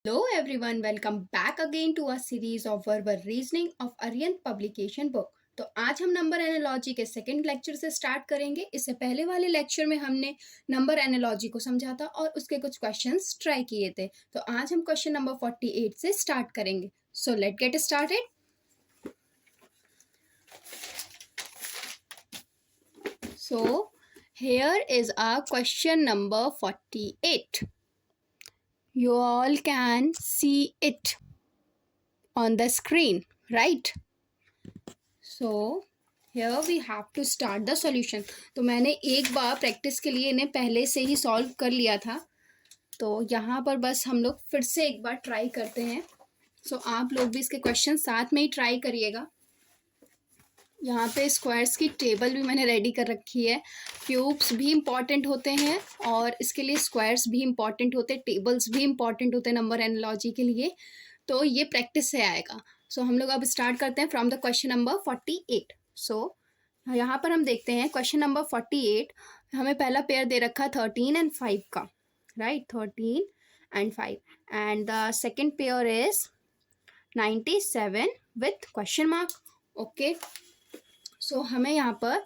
Hello everyone, welcome back again to our series of verbal reasoning of Aryan publication book। तो आज हम number analogy के second lecture से start करेंगे। इससे पहले वाले लेक्चर में हमने नंबर एनालॉजी को समझा था और उसके कुछ क्वेश्चंस ट्राई किए थे। तो आज हम क्वेश्चन नंबर 48 से स्टार्ट करेंगे। So let get started. So here is our question number 48. You all can see it on the screen, right? So here we have to start the solution. तो मैंने एक बार प्रैक्टिस के लिए इन्हें पहले से ही सॉल्व कर लिया था, तो यहाँ पर बस हम लोग फिर से एक बार ट्राई करते हैं। सो आप लोग भी इसके क्वेश्चन साथ में ही ट्राई करिएगा। यहाँ पे स्क्वायर्स की टेबल भी मैंने रेडी कर रखी है। क्यूब्स भी इम्पॉर्टेंट होते हैं और इसके लिए स्क्वायर्स भी इम्पॉर्टेंट होते हैं, टेबल्स भी इम्पॉर्टेंट होते हैं नंबर एनालॉजी के लिए। तो ये प्रैक्टिस से आएगा। सो हम लोग अब स्टार्ट करते हैं फ्रॉम द क्वेश्चन नंबर 48। सो यहाँ पर हम देखते हैं क्वेश्चन नंबर 48। हमें पहला पेयर दे रखा है 13 एंड 5 का, right? 13 and 5 and the second pair is 97 with question mark. Okay, so हमें यहाँ पर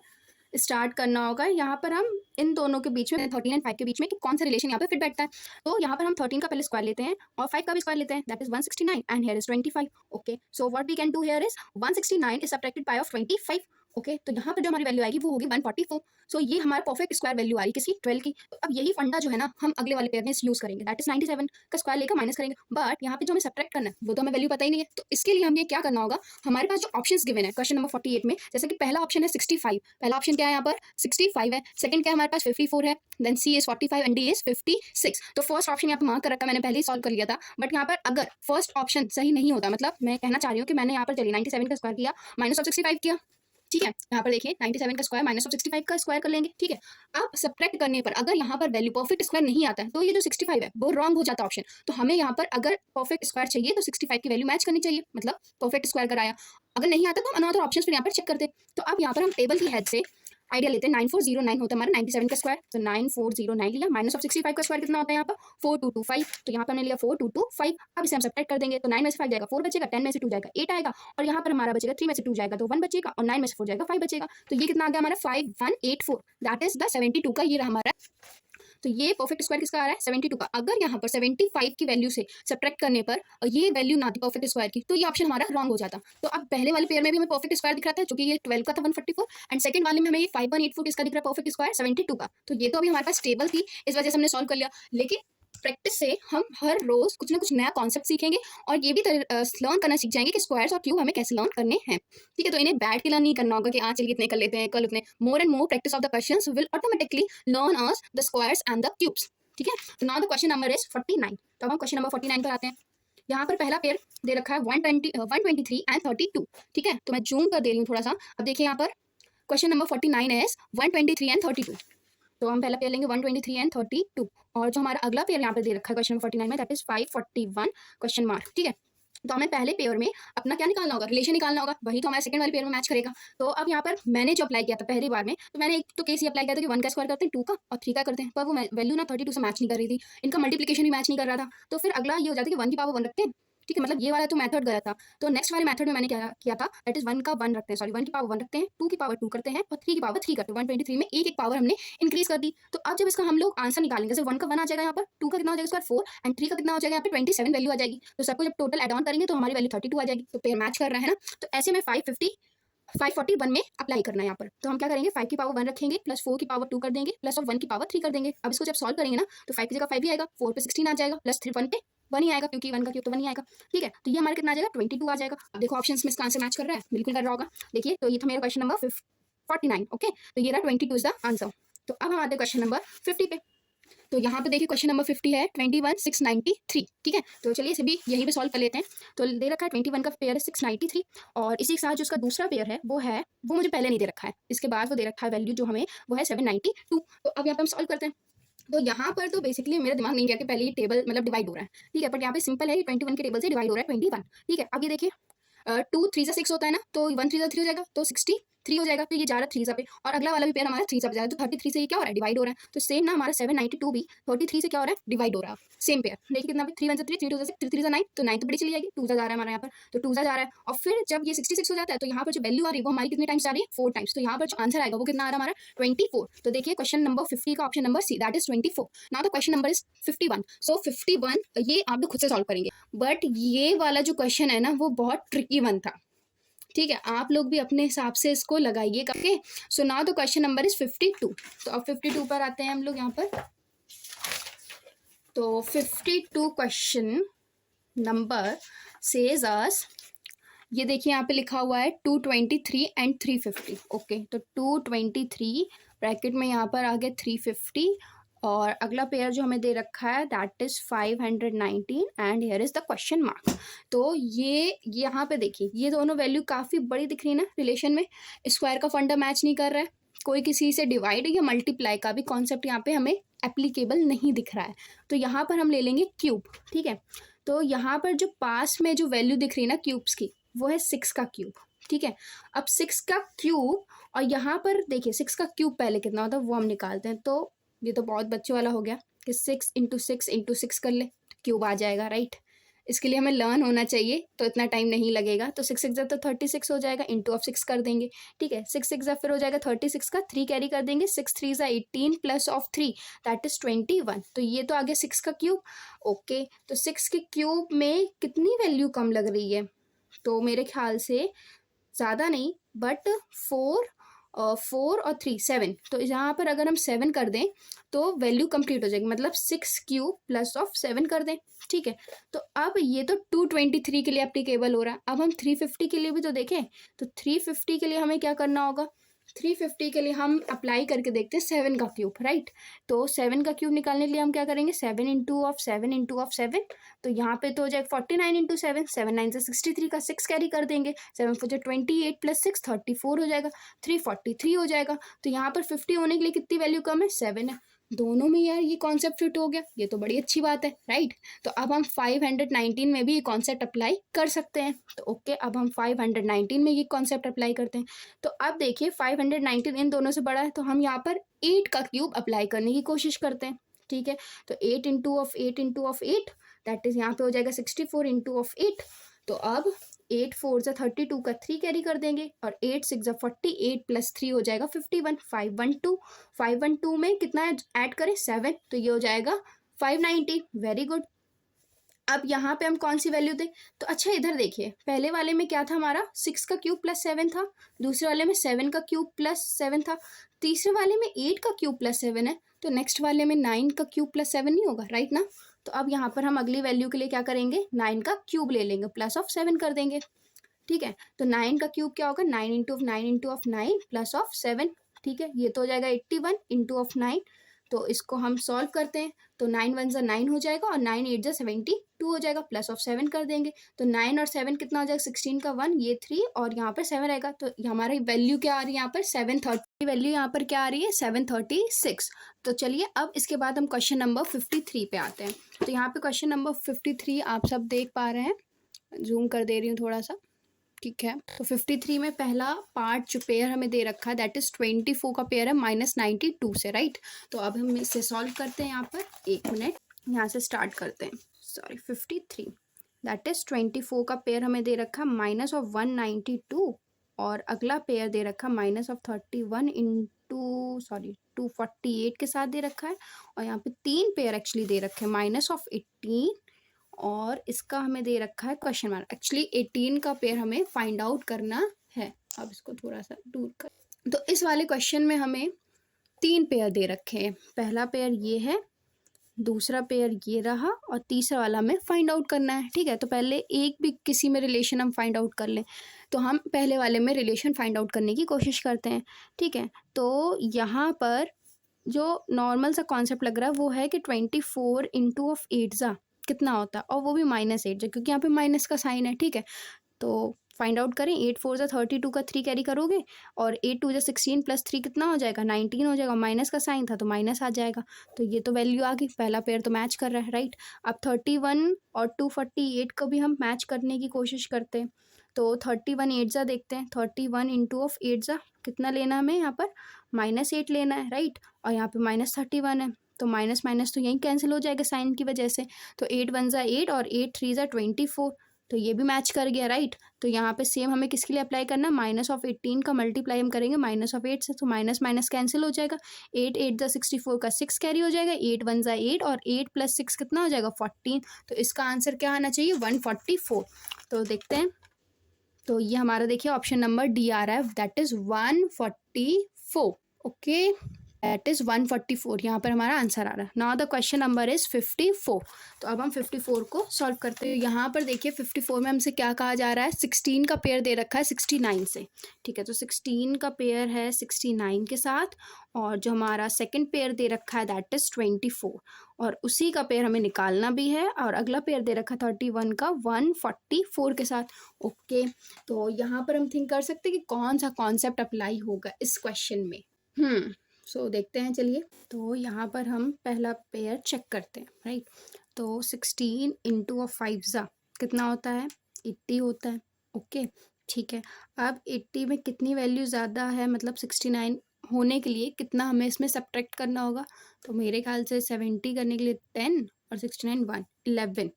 स्टार्ट करना होगा। यहाँ पर हम इन दोनों के बीच में 13 एंड 5 के बीच में कि कौन सा रिलेशन यहाँ पे फिट बैठता है। तो यहाँ पर हम 13 का पहले स्क्वायर लेते हैं और 5 का भी स्क्वायर लेते हैं, that is 169 and here is 25। Okay, so what we can do here is 169 is subtracted by of 25। Okay, तो यहाँ पर जो हमारी वैल्यू आएगी वो होगी 144। सो ये हमारा परफेक्ट स्क्वायर वैल्यू आ रही है किसी 12 की। तो अब यही फंडा जो है ना हम अगले वाले पेयर में यूज करेंगे, दैट इज 97 का स्क्वायर लेकर माइनस करेंगे। बट यहाँ पे जो हमें सब्ट्रैक्ट करना है वो तो हमें वैल्यू पता ही नहीं है। तो इसके लिए हमें क्या करना होगा, हमारे पास जो ऑप्शंस गिवन है क्वेश्चन नंबर 48 में, जैसे कि पहला ऑप्शन है 65। पहला ऑप्शन क्या है यहाँ पर 65 है। सेकंड क्या है हमारे पास 54 है, then C is 45 and D is 56। तो फर्स्ट ऑप्शन यहाँ पर मार्क कर रखा है, मैंने पहले ही सॉल्व कर लिया था। बट यहाँ पर अगर फर्स्ट ऑप्शन सही नहीं होता, मतलब मैं कहना चाह रही हूँ कि मैंने यहाँ पर चलिए 97 का स्क्वायर किया माइनस ऑफ 65 किया, ठीक है? यहाँ पर देखिए 97 का स्क्वायर माइनस ऑफ 65 का स्क्वायर कर लेंगे, ठीक है? अब सब्ट्रैक्ट करने पर अगर यहाँ पर वैल्यू परफेक्ट स्क्वायर नहीं आता है तो ये जो 65 है वो रॉन्ग हो जाता है ऑप्शन। तो हमें यहाँ पर अगर परफेक्ट स्क्वायर चाहिए तो 65 की वैल्यू मैच करनी चाहिए, मतलब परफेक्ट स्क्वायर कराया। अगर नहीं आता तो हम अनदर ऑप्शन फिर यहाँ पर चेक करते। तो अब यहाँ पर हम टेबल की हेल्प से आइडिया लेते हैं। 9409 होता है हमारा 97 का स्क्वायर, तो 9409 लिया। माइनस ऑफ 65 का स्क्वायर कितना होता है यहाँ पर 4225। तो यहाँ पर हमने लिया 4225। अब इसे हम सब्ट्रैक्ट कर देंगे तो 9 में से 5 जाएगा 4 बचेगा, 10 में से 2 जाएगा 8 आएगा, और यहाँ पर हमारा बचेगा 3 में से 2 जाएगा तो 1 बचेगा, और 9 में से 4 जाएगा 5 बचेगा। तो ये कितना आ गया हमारा 5184, दैट इज द 72 का ये रहा हमारा। तो ये परफेक्ट स्क्वायर किसका आ रहा है 72 का। अगर यहाँ पर 75 की वैल्यू से सब्ट्रैक्ट करने पर ये वैल्यू ना थी परफेक्ट स्क्वायर की तो ये ऑप्शन हमारा रॉन्ग हो जाता। तो अब पहले वाले पेयर में भी हमें परफेक्ट स्क्वायर दिख रहा था, जो कि ये 12 का था 144, एंड सेकंड वाले में हमें ये 5184 किसका दिख रहा है परफेक्ट स्क्वायर 72 का। तो ये तो अभी हमारे पास टेबल थी, इस वजह से हमने सॉल्व कर लिया। लेकिन प्रैक्टिस से हम हर रोज कुछ ना कुछ नया कॉन्सेप्ट सीखेंगे और ये भी लर्न करना सीख जाएंगे कि स्क्वायर्स और क्यूब हमें कैसे लर्न करने हैं, ठीक है? तो इन्हें बैठ के लर्न नहीं करना होगा कि आज चलिए इतने कर लेते हैं कल उतने। More and more practice of the questions will automatically learn us the squares and the cubes, ठीक है? तो now the question number is 49। तो अब हम क्वेश्चन नंबर 49 पर आते हैं। यहाँ पर पहला पेयर दे रखा है 123 एंड 32, ठीक है? तो मैं जूम कर दे रही हूँ थोड़ा सा। अब देखिए यहाँ पर क्वेश्चन नंबर 49 इज 123 एंड 32। तो हम पहला पेयर लेंगे 123 एंड 32, और जो हमारा अगला पेयर यहाँ पर दे रखा है क्वेश्चन नंबर 49 में, दैट इज 541 क्वेश्चन मार्क, ठीक है? तो हमें पहले पेयर में अपना क्या निकालना होगा, रिलेशन निकालना होगा, वही तो हमारे सेकंड वाले पेयर में मैच करेगा। तो अब यहाँ पर मैंने जो अप्लाई किया था पहली बार में, तो मैंने एक तो केस ये अप्लाई किया था कि 1 का स्क्वायर करते हैं 2 का और 3 का करते हैं, पर वो वैल्यू ना 32 से मैच नहीं कर रही थी, इनका मल्टीप्लिकेशन भी मैच नहीं कर रहा था। तो फिर अगला ये हो जाता है कि 1 की पावर 1 रखते हैं, ठीक है? मतलब ये वाला तो मेथड गया था। तो नेक्स्ट वाले मेथड में मैंने क्या किया था, दैट इज 1 का 1 रखते हैं, सॉरी 1 की पावर 1 रखते हैं, 2 की पावर 2 करते हैं और 3 की पावर 3 करते हैं। 123 में एक एक पावर हमने इंक्रीज कर दी। तो अब जब इसका हम लोग आंसर निकालेंगे, जैसे 1 का 1 आ जाएगा यहाँ पर, 2 का कितना हो जाएगा स्क्वायर 4, एंड 3 का कितना हो जाएगा यहाँ पे 27 वैल्यू आ जाएगी। तो सबको जब टोटल एड ऑन करेंगे तो हमारी वैल्यू 32 आ जाएगी। तो पेयर मैच कर रहा है ना। तो ऐसे में 541 में अप्लाई करना है यहाँ पर। तो हम क्या करेंगे, 5 की पावर 1 रखेंगे, प्लस 4 की पावर 2 कर देंगे, प्लस और 1 की पावर 3 कर देंगे। अब इसको जब सॉल्व करेंगे ना तो 5 की जगह 5 ही आएगा, 4 पे 16 आ जाएगा, प्लस 3 1 पे 1 ही आएगा, क्योंकि 1 का क्यूब तो 1 ही आएगा, ठीक है? तो ये हमारा कितना आ जाएगा 22 आ जाएगा। अब देखो ऑप्शंस में इसका आंसर मैच कर रहा है, बिल्कुल कर रहा होगा। देखिए, तो ये था मेरा क्वेश्चन नंबर 49, ओके? तो ये रहा 22 इज द आंसर। तो अब हम आते हैं क्वेश्चन नंबर 50 पे। तो यहाँ पे देखिए क्वेश्चन नंबर 50 है 21693, ठीक है? तो चलिए इसे भी यहीं पे सॉल्व कर लेते हैं। तो दे रखा है 21 का पेयर है 693, और इसी के साथ जो उसका दूसरा पेयर है वो मुझे पहले नहीं दे रखा है, इसके बाद वो दे रखा है वैल्यू जो हमें वो है 792। तो अब यहाँ पे हम सॉल्व करते हैं। तो यहाँ पर तो बेसिकली मेरा दिमाग नहीं गया कि पहले ये टेबल मतलब डिवाइड हो रहा है, ठीक है? बट यहाँ पे सिंपल है, 21 के टेबल से डिवाइड हो रहा है 21, ठीक है? अब ये देखिए 2 3 से 6 होता है ना, तो 1 3 से 3 हो जाएगा तो 60 3 हो जाएगा, तो ये जा रहा है 3 पे, और अगला वाला भी पेयर हमारा 3 पे जा रहा है, तो 33 से ये क्या हो रहा है, डिवाइड हो रहा है। तो सेम ना हमारा 792 भी 33 से क्या हो रहा है, डिवाइड हो रहा है। सेम पेयर देखिए कितना, 3 1 3, 3 2 6, 3 3 9, तो 9 तो बड़ी चली जाएगी, 2 जा रहा है हमारा यहाँ पर, तो 2 जा रहा है। और फिर जब ये 66 हो जाता है, तो यहाँ पर जो वैल्यू आ रही है वो हमारी कितने टाइम्स आ रही है, 4 टाइम्स। तो यहाँ पर जो आंसर आएगा वो कितना आ रहा है हमारा, 24। तो देखिए क्वेश्चन नंबर 50 का option number C, that is 24। Now the question number is 51। So 51 ये आप लोग खुद से सॉल्व करेंगे, बट ये वाला जो क्वेश्चन है ना वो बहुत ट्रिकी वन था। ठीक है, आप लोग भी अपने हिसाब से इसको लगाइए करके। So now the question number is 52। तो अब 52 पर आते हैं हम लोग यहाँ पर। तो 52 क्वेश्चन नंबर सेज अस, ये देखिए यहाँ पे लिखा हुआ है 223 एंड 350। ओके, तो 223 ब्रैकेट में यहाँ पर आ गया 350, और अगला पेयर जो हमें दे रखा है that is 519 and here is the question mark. तो ये यहाँ पे देखिए ये दोनों वैल्यू काफ़ी बड़ी दिख रही है ना रिलेशन में, स्क्वायर का फंडा मैच नहीं कर रहा है, कोई किसी से डिवाइड या मल्टीप्लाई का भी कॉन्सेप्ट यहाँ पे हमें एप्लीकेबल नहीं दिख रहा है। तो यहाँ पर हम ले लेंगे क्यूब। ठीक है, तो यहाँ पर जो पास में जो वैल्यू दिख रही है ना क्यूब्स की, वो है 6 का क्यूब। ठीक है, अब 6 का क्यूब, और यहाँ पर देखिए 6 का क्यूब पहले कितना होता है वो हम निकालते हैं। तो ये तो बहुत बच्चों वाला हो गया कि 6 इंटू 6 इंटू 6 कर ले, क्यूब आ जाएगा, राइट। इसके लिए हमें लर्न होना चाहिए, तो इतना टाइम नहीं लगेगा। तो 6 6 तो 36 हो जाएगा, इंटू ऑफ 6 कर देंगे। ठीक है, 6 6 फिर हो जाएगा 36 का 3 कैरी कर देंगे, 6 3 18 प्लस ऑफ 3 दैट इज 21। तो ये तो आ गया 6 का क्यूब। ओके, तो 6 के क्यूब में कितनी वैल्यू कम लग रही है, तो मेरे ख्याल से ज़्यादा नहीं, बट 4 और 3 7। तो यहाँ पर अगर हम 7 कर दें तो वैल्यू कंप्लीट हो जाएगी, मतलब 6 क्यूब प्लस ऑफ 7 कर दें। ठीक है, तो अब ये तो 223 के लिए एप्लीकेबल हो रहा है। अब हम 350 के लिए भी तो देखें, तो 350 के लिए हमें क्या करना होगा, 350 के लिए हम अप्लाई करके देखते हैं 7 का क्यूब, राइट। तो 7 का क्यूब निकालने के लिए हम क्या करेंगे, 7 इंटू ऑफ 7 इंटू ऑफ 7। तो यहाँ पे तो हो जाएगा 49 इंटू 7, 7 9 से 63 का 6 कैरी कर देंगे, 7 4 28 प्लस 6 34 हो जाएगा, 343 हो जाएगा। तो यहाँ पर 50 होने के लिए कितनी वैल्यू कम है, 7 है। दोनों में यार ये कॉन्सेप्ट फिट हो गया, ये तो बड़ी अच्छी बात है, राइट। तो अब हम 519 में भी ये कॉन्सेप्ट अप्लाई कर सकते हैं। तो ओके, अब हम 519 में ये कॉन्सेप्ट अप्लाई करते हैं। तो अब देखिए 519 इन दोनों से बड़ा है, तो हम यहाँ पर 8 का क्यूब अप्लाई करने की कोशिश करते हैं। ठीक है, तो 8 into of 8 into of 8 that is यहाँ पे हो जाएगा 64 इंटू ऑफ 8। तो अब 8 4 जा 32 का 3 कैरी कर देंगे, और 8 6 जा 48 प्लस 3 हो जाएगा 51। 512 में कितना ऐड करें, 7, तो ये हो जाएगा 590। Very good. अब यहाँ पे हम कौन सी वैल्यू दें, तो अच्छा इधर देखिए, पहले वाले में क्या था हमारा, 6 का क्यूब प्लस 7 था, दूसरे वाले में 7 का क्यूब प्लस 7 था, तीसरे वाले में 8 का क्यूब प्लस 7 है, तो नेक्स्ट वाले में 9 का क्यूब प्लस 7 नहीं होगा, राइट ना। तो अब यहाँ पर हम अगली वैल्यू के लिए क्या करेंगे, 9 का क्यूब ले लेंगे, प्लस ऑफ 7 कर देंगे। ठीक है, तो 9 का क्यूब क्या होगा, 9 into of 9 into of 9 plus of 7। ठीक है, ये तो हो जाएगा 81 इंटू ऑफ 9। तो इसको हम सॉल्व करते हैं, तो 9 1 9 हो जाएगा, और 9 8 72 हो जाएगा, प्लस ऑफ 7 कर देंगे। तो 9 और 7 कितना हो जाएगा, 16 का 1, ये 3, और यहाँ पर 7 रहेगा। तो हमारी वैल्यू क्या आ रही है यहाँ पर, 730। वैल्यू यहाँ पर क्या आ रही है, 736। तो चलिए अब इसके बाद हम क्वेश्चन नंबर 53 पे आते हैं। तो यहाँ पे क्वेश्चन नंबर 53 आप सब देख पा रहे हैं, जूम कर दे रही हूँ थोड़ा सा। ठीक है, तो 53 में पहला पार्ट जो पेयर हमें दे रखा है दैट इज 24 का पेयर है -92 से, राइट। तो अब हम इसे सॉल्व करते हैं, यहाँ पर 1 मिनट, यहाँ से स्टार्ट करते हैं। सॉरी, 53 दैट इज 24 का पेयर हमें दे रखा माइनस ऑफ 192, और अगला पेयर दे रखा माइनस ऑफ 31 इंटू 248 के साथ दे रखा है, और यहाँ पे 3 पेयर एक्चुअली दे रखे हैं माइनस ऑफ 18, और इसका हमें दे रखा है क्वेश्चन मार्क। एक्चुअली 18 का पेयर हमें फाइंड आउट करना है। अब इसको थोड़ा सा दूर कर, तो इस वाले क्वेश्चन में हमें 3 पेयर दे रखे हैं। पहला पेयर ये है, दूसरा पेयर ये रहा, और तीसरा वाला हमें फाइंड आउट करना है। ठीक है, तो पहले एक भी किसी में रिलेशन हम फाइंड आउट कर लें, तो हम पहले वाले में रिलेशन फाइंड आउट करने की कोशिश करते हैं। ठीक है, तो यहाँ पर जो नॉर्मल सा कॉन्सेप्ट लग रहा है वो है कि 24 इंटू ऑफ 8 ज़ा कितना होता है, और वो भी -8 जो, क्योंकि यहाँ पे माइनस का साइन है। ठीक है, तो फाइंड आउट करें, 8 4 जा 32 का 3 कैरी करोगे, और 8 2 जा 16 प्लस 3 कितना हो जाएगा, 19 हो जाएगा। माइनस का साइन था तो माइनस आ जाएगा, तो ये तो वैल्यू आ गई, पहला पेयर तो मैच कर रहा है, राइट। अब 31 और 248 को भी हम मैच करने की कोशिश करते हैं। तो 31 एट ज़ा देखते हैं, 31 इंटू ऑफ एट ज़ा कितना लेना हमें यहाँ पर -8 लेना है, राइट। और यहाँ पे -31 है, तो माइनस माइनस तो यहीं कैंसिल हो जाएगा साइन की वजह से। तो 8 1 ज़ा 8 और 8 3 ज़ा 24, तो ये भी मैच कर गया, राइट। तो यहाँ पे सेम हमें किसके लिए अप्लाई करना है, -18 का मल्टीप्लाई हम करेंगे -8 से, तो माइनस माइनस कैंसिल हो जाएगा। 8 8 ज़ा 64 का 6 कैरी हो जाएगा, 8 1 ज़ा 8 और 8 + 6 कितना हो जाएगा 14। तो इसका आंसर क्या आना चाहिए 144। तो देखते हैं, तो ये हमारा देखिए ऑप्शन नंबर डी आ रहा है, that is 144। Okay, that is 144, यहाँ पर हमारा आंसर आ रहा है। Now the question number is 54। तो अब हम 54 को सॉल्व करते हैं। यहाँ पर देखिए 54 में हमसे क्या कहा जा रहा है, 16 का पेयर दे रखा है 69 से, ठीक है। तो 16 का पेयर है 69 के साथ, और जो हमारा सेकंड पेयर दे रखा है दैट इज 24, और उसी का पेयर हमें निकालना भी है। और अगला पेयर दे रखा है 31 का 144 के साथ। ओके, तो यहाँ पर हम थिंक कर सकते हैं कि कौन सा कॉन्सेप्ट अप्लाई होगा इस क्वेश्चन में। सो देखते हैं, चलिए। तो यहाँ पर हम पहला पेयर चेक करते हैं, राइट। तो 16 इंटू ऑफ 5 ज़ा कितना होता है 80 होता है। ओके, ठीक है। अब 80 में कितनी वैल्यू ज़्यादा है, मतलब 69 होने के लिए कितना हमें इसमें सब्ट्रैक्ट करना होगा। तो मेरे ख्याल से 70 करने के लिए 10 और 69 1 11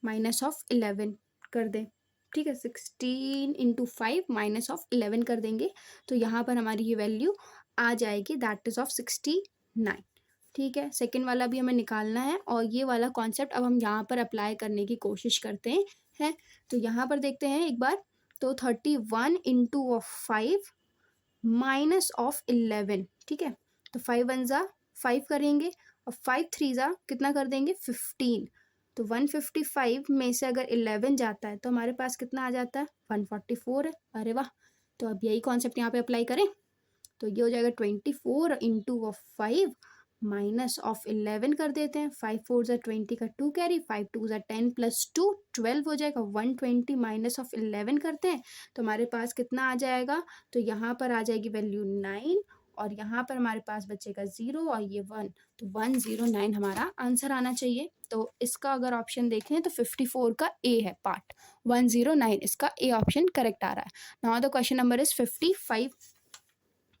-11 कर दें, ठीक है। 16 इंटू 5 -11 कर देंगे, तो यहाँ पर हमारी ये वैल्यू आ जाएगी, दैट इज़ ऑफ 69, ठीक है। सेकेंड वाला भी हमें निकालना है, और ये वाला कॉन्सेप्ट अब हम यहाँ पर अप्लाई करने की कोशिश करते हैं। तो यहाँ पर देखते हैं एक बार, तो 31 इंटू ऑफ 5 -11, ठीक है। तो 5 1 ज़ा 5 करेंगे, और 5 3 ज़ा कितना कर देंगे 15। तो 155 में से अगर 11 जाता है तो हमारे पास कितना आ जाता है 144 है। अरे वाह, तो अब यही कॉन्सेप्ट यहाँ पे अप्लाई करें, तो ये हो जाएगा 24 इंटू ऑफ 5 -11 कर देते हैं। 5 4 ज़ा 20 का 2 कैरी, 5 2 ज़ा 10 + 2 12 हो जाएगा। 120 -11 करते हैं, तो हमारे पास कितना आ जाएगा, तो यहाँ पर आ जाएगी वैल्यू 9, और यहाँ पर हमारे पास बचेगा 0 और ये 1, तो 109 हमारा आंसर आना चाहिए। तो इसका अगर ऑप्शन देखें तो 54 का ए है पार्ट, 109 इसका ए ऑप्शन करेक्ट आ रहा है। Now the question number is 55।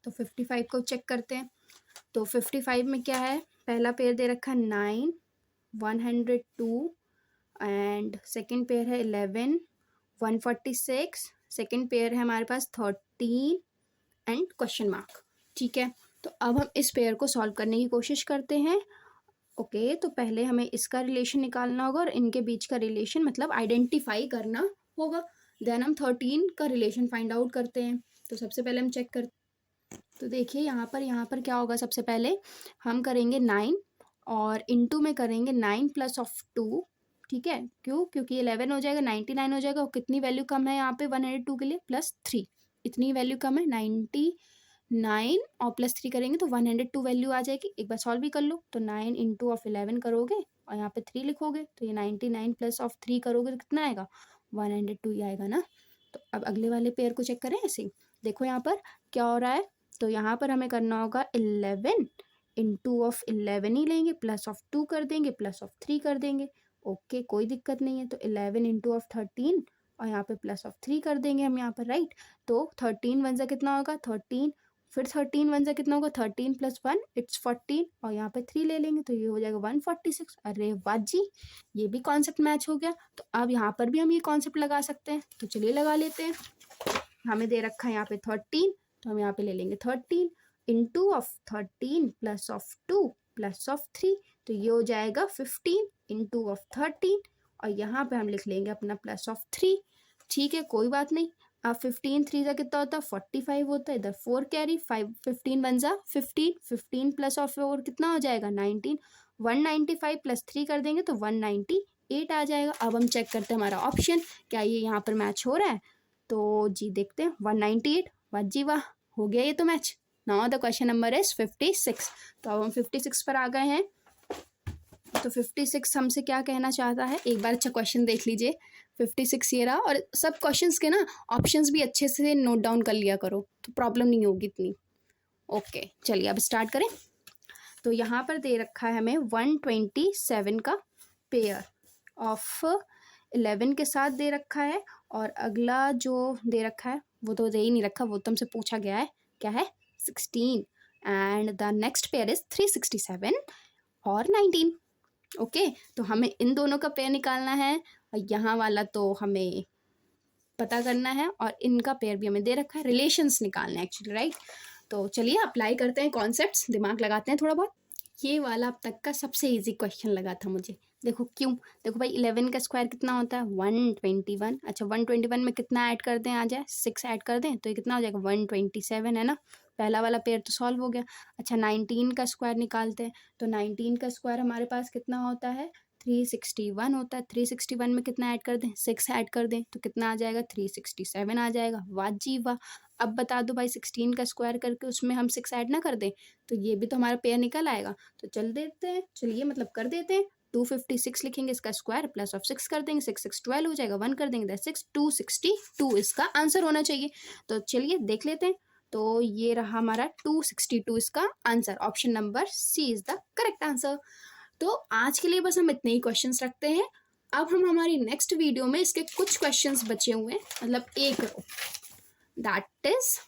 तो 55 को चेक करते हैं। तो 55 में क्या है, पहला पेयर दे रखा है 9 102, एंड सेकंड पेयर है 11 146, सेकंड पेयर है हमारे पास 13 एंड क्वेश्चन मार्क, ठीक है। तो अब हम इस पेयर को सॉल्व करने की कोशिश करते हैं। ओके, तो पहले हमें इसका रिलेशन निकालना होगा और इनके बीच का रिलेशन मतलब आइडेंटिफाई करना होगा, देन हम 13 का रिलेशन फाइंड आउट करते हैं। तो सबसे पहले हम चेक करते, तो देखिए यहाँ पर क्या होगा, सबसे पहले हम करेंगे 9 और इनटू में करेंगे 9 + 2, ठीक है। क्यों, क्योंकि 11 हो जाएगा 99 हो जाएगा, और कितनी वैल्यू कम है यहाँ पे 102 के लिए +3, इतनी वैल्यू कम है 99, और +3 करेंगे तो 102 वैल्यू आ जाएगी। एक बार सॉल्व भी कर लो, तो 9 इंटू ऑफ 11 करोगे और यहाँ पे 3 लिखोगे, तो ये 99 + ऑफ 3 करोगे तो कितना आएगा 102 ही आएगा ना। तो अब अगले वाले पेयर को चेक करें ऐसे ही। देखो यहाँ पर क्या हो रहा है, तो यहाँ पर हमें करना होगा 11 इंटू ऑफ 11 ही लेंगे, प्लस ऑफ 2 कर देंगे, प्लस ऑफ 3 कर देंगे। ओके, कोई दिक्कत नहीं है। तो 11 इंटू ऑफ 13 और यहाँ पे प्लस ऑफ 3 कर देंगे हम यहाँ पर, राइट। तो 13 वन ज़ा कितना होगा 13, फिर 13 वन ज़ा कितना होगा 13 + 1 इट्स 14, और यहाँ पे 3 ले लेंगे तो ये हो जाएगा 146। अरे वाह जी, ये भी कॉन्सेप्ट मैच हो गया। तो अब यहाँ पर भी हम ये कॉन्सेप्ट लगा सकते हैं, तो चलिए लगा लेते हैं। हमें दे रखा है यहाँ पे 13, तो हम यहाँ पे ले लेंगे 13 into of 13 plus of 2 plus of 3, तो ये हो जाएगा 15 इंटू ऑफ 13, और यहाँ पे हम लिख लेंगे अपना प्लस ऑफ 3, ठीक है, कोई बात नहीं। अब 15 3 का कितना होता है 45 होता है, इधर 4 कैरी, 5 15 वन ज़ा 15, 15 प्लस ऑफ 4 कितना हो जाएगा 19, 195 + 3 कर देंगे तो 198 आ जाएगा। अब हम चेक करते हैं हमारा ऑप्शन क्या ये यहाँ पर मैच हो रहा है, तो जी देखते हैं 198, वाह जी वाह, हो गया ये तो match. Now the question number is 56। तो अब हम 56 पर आ गए हैं। तो 56 हमसे क्या कहना चाहता है, एक बार अच्छा क्वेश्चन देख लीजिए। 56 ये रहा, और सब क्वेश्चंस के ना ऑप्शंस भी अच्छे से नोट डाउन कर लिया करो, तो प्रॉब्लम नहीं होगी इतनी। ओके, चलिए अब स्टार्ट करें। तो यहाँ पर दे रखा है हमें 127 का पेयर ऑफ 11 के साथ दे रखा है, और अगला जो दे रखा है वो तो दे ही नहीं रखा, वो तुमसे पूछा गया है क्या है 16, and the next pair is 367 और 19। ओके, तो हमें इन दोनों का पेयर निकालना है, और यहाँ वाला तो हमें पता करना है, और इनका पेयर भी हमें दे रखा है, रिलेशंस निकालना है एक्चुअली, राइट। तो चलिए अप्लाई करते हैं कॉन्सेप्ट्स, दिमाग लगाते हैं थोड़ा बहुत। ये वाला अब तक का सबसे इजी क्वेश्चन लगा था मुझे। देखो क्यों, देखो भाई 11 का स्क्वायर कितना होता है 121। अच्छा 121 में कितना ऐड कर दें, आ जाए 6 ऐड कर दें तो ये कितना हो जाएगा 127, है ना। पहला वाला पेयर तो सॉल्व हो गया। अच्छा 19 का स्क्वायर निकालते हैं, तो 19 का स्क्वायर हमारे पास कितना होता है 361 होता है। 361 में कितना ऐड कर दें 6 ऐड कर दें तो कितना आ जाएगा 367 आ जाएगा। वाह जी वाह। अब बता दो भाई 16 का स्क्वायर करके उसमें हम 6 ऐड ना कर दें तो ये भी तो हमारा पेयर निकल आएगा। तो चल देते हैं, चलिए मतलब कर देते हैं। 256 लिखेंगे इसका स्क्वायर, प्लस ऑफ 6 कर देंगे, 6 6 12 हो जाएगा, 1 कर देंगे 6 262 इसका आंसर होना चाहिए। तो चलिए देख लेते हैं। तो ये रहा हमारा 262 इसका answer. Option number C is the correct answer. तो आज के लिए बस हम इतने ही क्वेश्चंस रखते हैं। अब हम हमारी नेक्स्ट वीडियो में इसके कुछ क्वेश्चंस बचे हुए हैं, मतलब 1 रो, दैट इज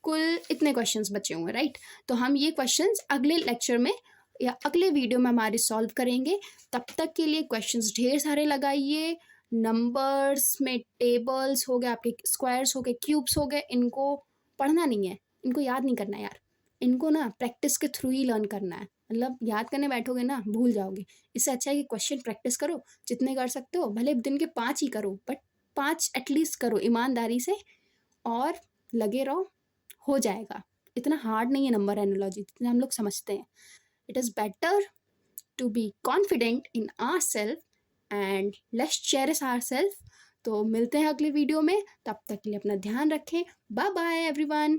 कुल इतने क्वेश्चंस बचे हुए हैं, राइट। तो हम ये क्वेश्चंस अगले लेक्चर में या अगले वीडियो में हमारे सॉल्व करेंगे। तब तक के लिए क्वेश्चंस ढेर सारे लगाइए। नंबर्स में टेबल्स हो गए, आपके स्क्वायर्स हो गए, क्यूब्स हो गए, इनको पढ़ना नहीं है, इनको याद नहीं करना यार, इनको ना प्रैक्टिस के थ्रू ही लर्न करना है। मतलब याद करने बैठोगे ना भूल जाओगे। इससे अच्छा है कि क्वेश्चन प्रैक्टिस करो, जितने कर सकते हो, भले दिन के 5 ही करो बट 5 एटलीस्ट करो ईमानदारी से, और लगे रहो, हो जाएगा। इतना हार्ड नहीं है नंबर एनालॉजी जितना हम लोग समझते हैं। It is better to be confident in our self and let's cherish our self. तो मिलते हैं अगले वीडियो में, तब तक के लिए अपना ध्यान रखें। Bye bye everyone.